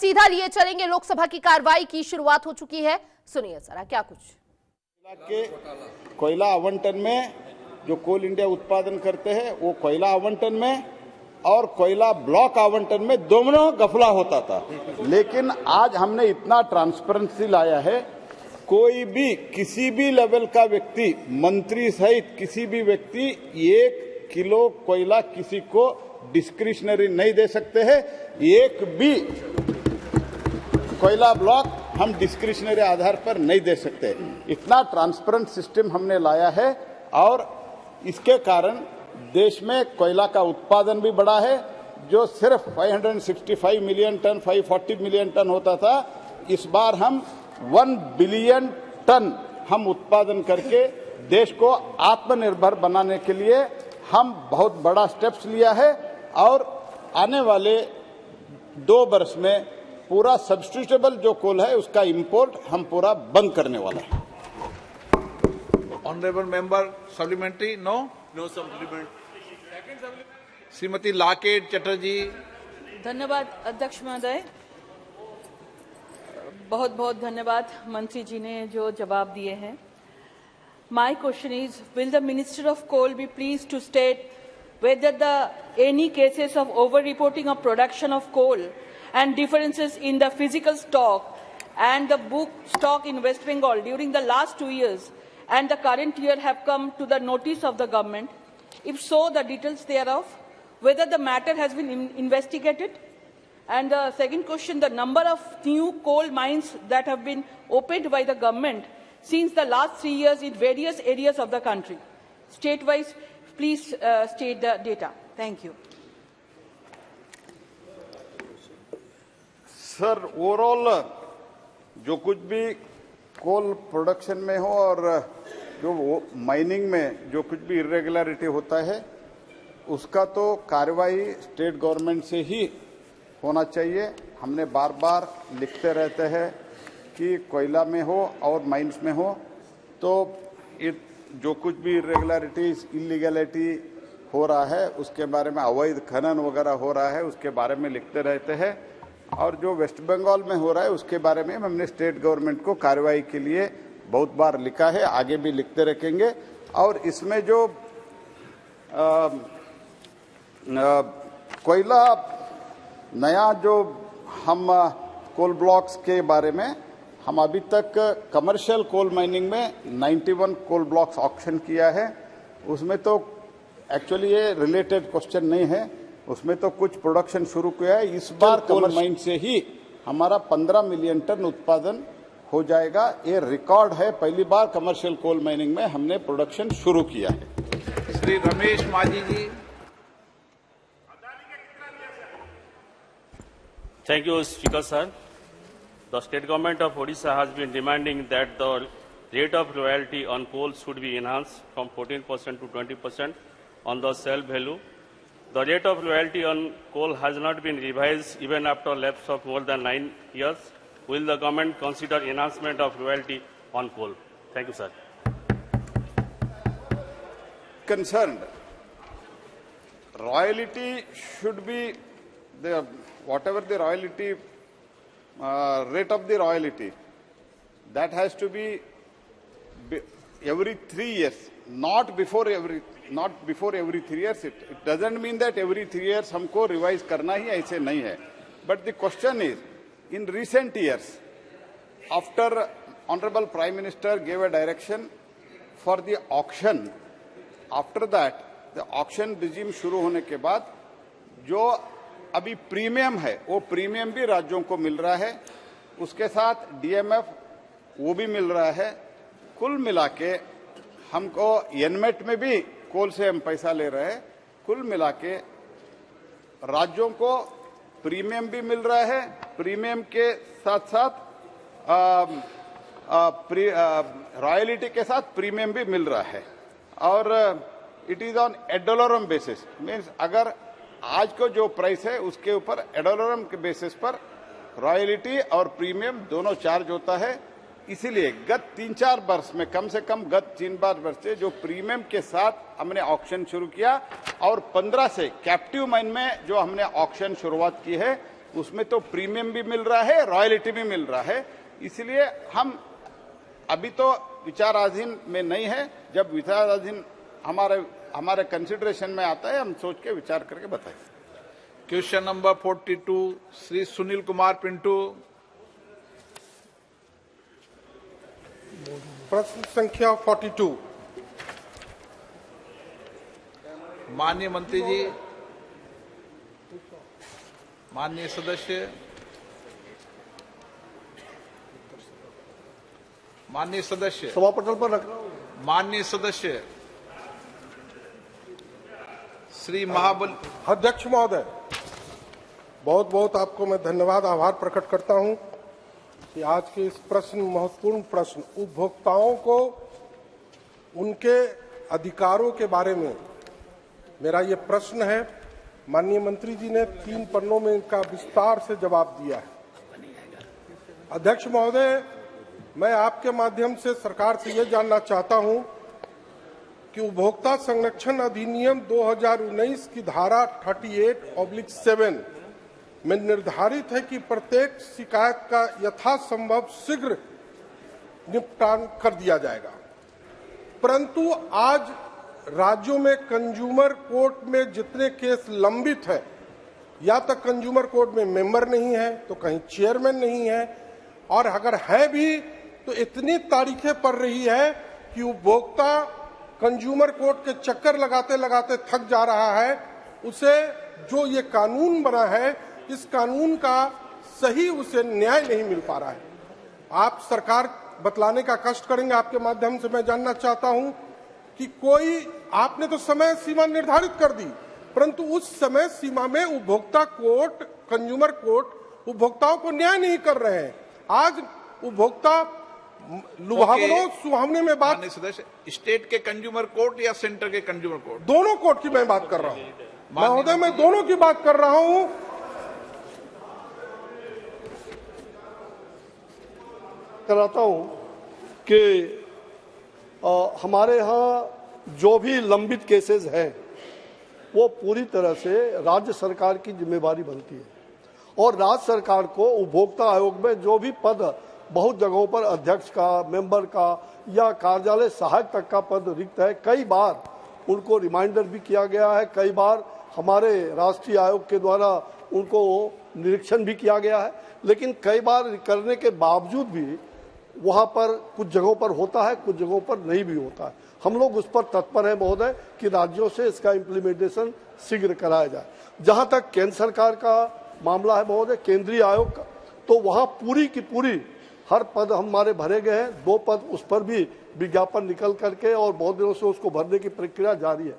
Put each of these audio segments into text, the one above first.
सीधा लिए चलेंगे। लोकसभा की कार्रवाई की शुरुआत हो चुकी है, सुनिए जरा क्या कुछ। के कोयला आवंटन में जो कोल इंडिया उत्पादन करते हैं वो कोयला आवंटन में और कोयला ब्लॉक आवंटन में दोनों गफला होता था। लेकिन आज हमने इतना ट्रांसपेरेंसी लाया है, कोई भी किसी भी लेवल का व्यक्ति, मंत्री सहित किसी भी व्यक्ति 1 किलो कोयला किसी को डिस्क्रिशनरी नहीं दे सकते हैं। एक भी कोयला ब्लॉक हम डिस्क्रिशनरी आधार पर नहीं दे सकते। इतना ट्रांसपेरेंट सिस्टम हमने लाया है और इसके कारण देश में कोयला का उत्पादन भी बढ़ा है। जो सिर्फ 565 मिलियन टन, 540 मिलियन टन होता था, इस बार हम 1 बिलियन टन हम उत्पादन करके देश को आत्मनिर्भर बनाने के लिए हम बहुत बड़ा स्टेप्स लिया है और आने वाले 2 वर्ष में पूरा सब्स्टिट्यूटेबल जो कोल है उसका इंपोर्ट हम पूरा बंद करने वाला है। Honourable member supplementary? No supplement. Shrimati Locket Chatterjee. धन्यवाद अध्यक्ष महोदय, बहुत बहुत धन्यवाद मंत्री जी ने जो जवाब दिए हैं। My question is, will the minister of coal be please to state whether any cases of over-reporting of production of coal and differences in the physical stock and the book stock in West Bengal during the last 2 years and the current year have come to the notice of the government? If so, the details thereof, whether the matter has been investigated. And the second question, the number of new coal mines that have been opened by the government since the last 3 years in various areas of the country. State-wise, please state the data. Thank you. Sir, overall जो कुछ भी coal production में हो और जो mining में जो कुछ भी इरेगुलरिटी होता है उसका तो कार्रवाई स्टेट गवर्नमेंट से ही होना चाहिए। हमने बार बार लिखते रहते हैं कि कोयला में हो और माइंस में हो तो जो कुछ भी इरेगुलरिटीज, इलीगैलिटी हो रहा है उसके बारे में, अवैध खनन वगैरह हो रहा है उसके बारे में लिखते रहते हैं। और जो वेस्ट बंगाल में हो रहा है उसके बारे में हमने स्टेट गवर्नमेंट को कार्रवाई के लिए बहुत बार लिखा है, आगे भी लिखते रखेंगे। और इसमें जो कोयला नया जो हम कोल ब्लॉक्स के बारे में हम अभी तक कमर्शियल कोल माइनिंग में 91 कोल ब्लॉक्स ऑक्शन किया है। उसमें तो एक्चुअली ये रिलेटेड क्वेश्चन नहीं है, उसमें तो कुछ प्रोडक्शन शुरू किया है। इस बार कोल माइन से ही हमारा 15 मिलियन टन उत्पादन हो जाएगा। ये रिकॉर्ड है, पहली बार कमर्शियल कोल माइनिंग में हमने प्रोडक्शन शुरू किया है। श्री रमेश मांझी जी। Thank you, Speaker sir. The state government of Odisha has been demanding that the rate of royalty on coal should be enhanced from 14% to 20% on the sale value. The rate of royalty on coal has not been revised even after lapse of more than 9 years. Will the government consider enhancement of royalty on coal? Thank you, sir. Concerned, royalty should be whatever the royalty rate of the royalty, that has to be every 3 years, not before every 3 years. It doesn't mean that every 3 years हमको revise करना ही, ऐसे नहीं है. But the question is, in recent years, after Honorable Prime Minister gave a direction for the auction, after that the auction regime शुरू होने के बाद जो अभी प्रीमियम है वो प्रीमियम भी राज्यों को मिल रहा है, उसके साथ डीएमएफ वो भी मिल रहा है। कुल मिला के हमको एनमेट में भी कोल से हम पैसा ले रहे हैं। कुल मिला के राज्यों को प्रीमियम भी मिल रहा है, प्रीमियम के साथ साथ रॉयल्टी के साथ प्रीमियम भी मिल रहा है। और it is on ad valorem basis, means अगर आज को जो प्राइस है उसके ऊपर एडोलोरम के बेसिस पर रॉयल्टी और प्रीमियम दोनों चार्ज होता है। इसीलिए गत 3-4 वर्ष में, कम से कम गत 3-4 वर्ष से जो प्रीमियम के साथ हमने ऑक्शन शुरू किया और 15 से कैप्टिव माइन में जो हमने ऑक्शन शुरुआत की है उसमें तो प्रीमियम भी मिल रहा है, रॉयल्टी भी मिल रहा है। इसलिए हम अभी तो विचाराधीन में नहीं है। जब विचाराधीन हमारे कंसिडरेशन में आता है, हम सोच के विचार करके बताएंगे। Question number 42 Shri Sunil Kumar Pintu. प्रश्न संख्या 42। माननीय मंत्री जी, माननीय सदस्य, माननीय सदस्य, सभा पटल पर रख रहा हूं। माननीय सदस्य श्री महाबल। अध्यक्ष महोदय, बहुत बहुत आपको मैं धन्यवाद आभार प्रकट करता हूं कि आज के इस महत्वपूर्ण प्रश्न उपभोक्ताओं को उनके अधिकारों के बारे में मेरा ये प्रश्न है। माननीय मंत्री जी ने 3 पन्नों में इनका विस्तार से जवाब दिया है। अध्यक्ष महोदय, मैं आपके माध्यम से सरकार से यह जानना चाहता हूं कि उपभोक्ता संरक्षण अधिनियम 2019 की धारा 38/7 में निर्धारित है कि प्रत्येक शिकायत का यथासंभव शीघ्र निपटान कर दिया जाएगा, परंतु आज राज्यों में कंज्यूमर कोर्ट में जितने केस लंबित है, या तो कंज्यूमर कोर्ट में मेंबर नहीं है, तो कहीं चेयरमैन नहीं है, और अगर है भी तो इतनी तारीखें पड़ रही है कि उपभोक्ता कंज्यूमर कोर्ट के चक्कर लगाते लगाते थक जा रहा है। उसे जो ये कानून बना है, इस कानून का सही उसे न्याय नहीं मिल पा रहा है। आप सरकार बतलाने का कष्ट करेंगे। आपके माध्यम से मैं जानना चाहता हूं कि कोई, आपने तो समय सीमा निर्धारित कर दी, परंतु उस समय सीमा में उपभोक्ता कोर्ट, कंज्यूमर कोर्ट उपभोक्ताओं को न्याय नहीं कर रहे हैं। आज उपभोक्ता लुभावनों सुहावने में बात। माननीय सदस्य, स्टेट के कंज्यूमर कोर्ट या सेंटर के कंज्यूमर कोर्ट? दोनों कोर्ट की मैं बात कर रहा हूं महोदय, मैं दोनों की बात कर रहा हूं। कराता हूं कि हमारे यहाँ जो भी लंबित केसेस हैं वो पूरी तरह से राज्य सरकार की जिम्मेवारी बनती है, और राज्य सरकार को उपभोक्ता आयोग में जो भी पद बहुत जगहों पर अध्यक्ष का, मेंबर का या कार्यालय सहायक तक का पद रिक्त है, कई बार उनको रिमाइंडर भी किया गया है, कई बार हमारे राष्ट्रीय आयोग के द्वारा उनको निरीक्षण भी किया गया है, लेकिन कई बार करने के बावजूद भी वहां पर कुछ जगहों पर होता है, कुछ जगहों पर नहीं भी होता है। हम लोग उस पर तत्पर हैं महोदय कि राज्यों से इसका इम्प्लीमेंटेशन शीघ्र कराया जाए। जहां तक केंद्र सरकार का मामला है महोदय, केंद्रीय आयोग का, तो वहां पूरी की पूरी हर पद हमारे भरे गए हैं। 2 पद उस पर भी विज्ञापन निकल करके और बहुत दिनों से उसको भरने की प्रक्रिया जारी है।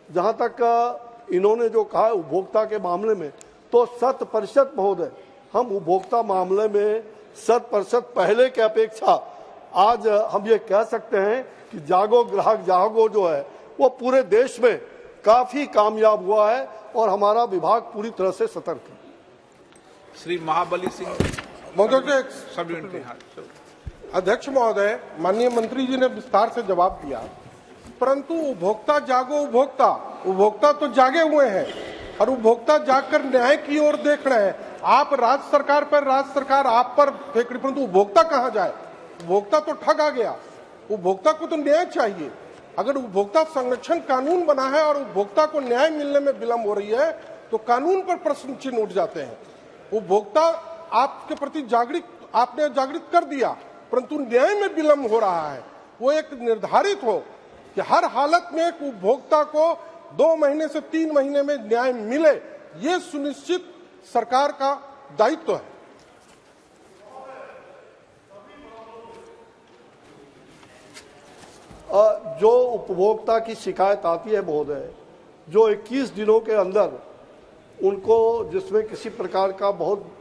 जहां तक इन्होंने जो कहा उपभोक्ता के मामले में, तो 100% महोदय हम उपभोक्ता मामले में 100% पहले की अपेक्षा आज हम ये कह सकते हैं कि जागो ग्राहक जागो जो है वो पूरे देश में काफी कामयाब हुआ है, और हमारा विभाग पूरी तरह से सतर्क है। श्री महाबली सिंह महोदय, सप्लीमेंट्री। अध्यक्ष महोदय, माननीय मंत्री जी ने विस्तार से जवाब दिया, परंतु उपभोक्ता जागो उपभोक्ता तो जागे हुए हैं और उपभोक्ता जागकर न्याय की ओर देख रहे हैं। आप राज्य सरकार पर, राज्य सरकार आप पर फेंक रही, परंतु उपभोक्ता कहां जाए? उपभोक्ता तो ठगा गया। उपभोक्ता को तो न्याय चाहिए। अगर उपभोक्ता संरक्षण कानून बना है और उपभोक्ता को न्याय मिलने में विलंब हो रही है, तो कानून पर प्रश्न चिन्ह उठ जाते हैं। उपभोक्ता आपके प्रति आपने जागृत कर दिया, परंतु न्याय में विलंब हो रहा है। वो एक निर्धारित हो कि हर हालत में एक उपभोक्ता को 2 महीने से 3 महीने में न्याय मिले, ये सुनिश्चित सरकार का दायित्व है। जो उपभोक्ता की शिकायत आती है महोदय, जो 21 दिनों के अंदर उनको, जिसमें किसी प्रकार का बहुत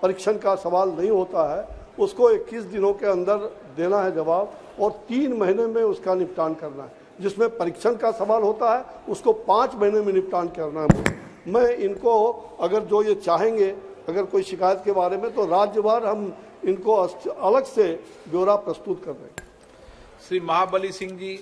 परीक्षण का सवाल नहीं होता है, उसको 21 दिनों के अंदर देना है जवाब, और 3 महीने में उसका निपटान करना है। जिसमें परीक्षण का सवाल होता है उसको 5 महीने में निपटान करना है। मैं इनको, अगर जो ये चाहेंगे, अगर कोई शिकायत के बारे में, तो राज्यवार हम इनको अलग से ब्यौरा प्रस्तुत कर रहे हैं। श्री महाबली सिंह जी।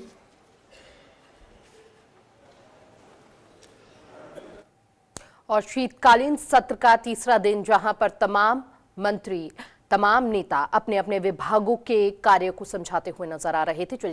और शीतकालीन सत्र का तीसरा दिन, जहां पर तमाम मंत्री, तमाम नेता अपने अपने विभागों के कार्य को समझाते हुए नजर आ रहे थे।